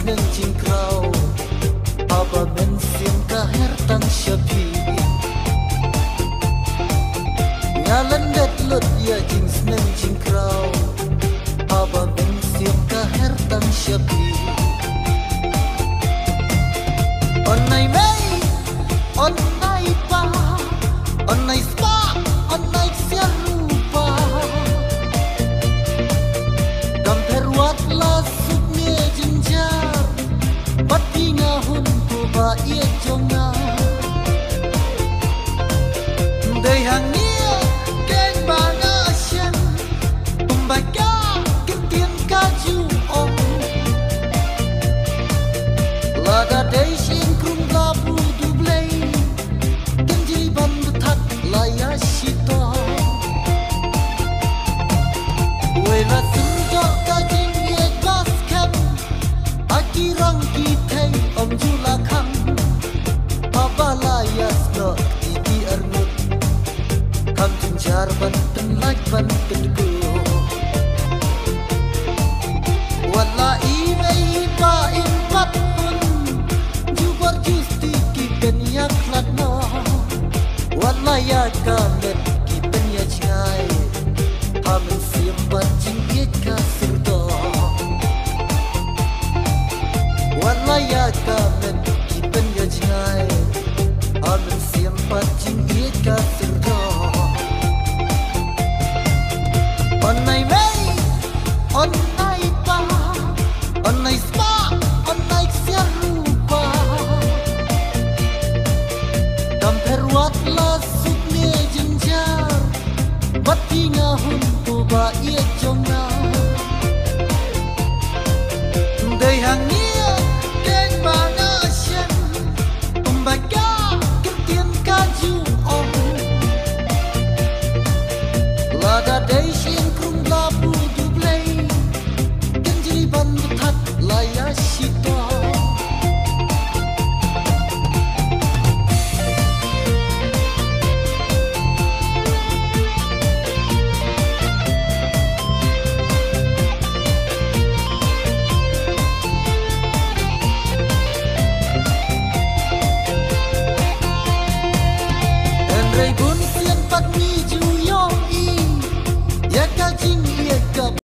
nang jing krau aba men sim ka her tang shapi ngalan dat lot ya jing nang jing krau aba men sim ka her tang shapi on nai mai on nai pa on nai spa on nai sia rupa dam perwat la sukne jinjar pati nga hun ko ba ia jonga dei hangnia ken ba na shen tumbai ka kintien ka ju ong la da dei shin krum la bu du blei kenji ban thak la ya shito we la sun jo ka jing ye bas kam aki rang ki thai om ju la kham abala yas no ki arnut kam tin jar ban tin like ban tin ku wala i mai pa in pat pun ju bar justi ki pen ya klat no wala ya ka met ki pen ya chai ham sim ban jing ye ka sir do wala ya ka met ki pen ya chai ham sim ban jing ye ka sir do on nai mai on nai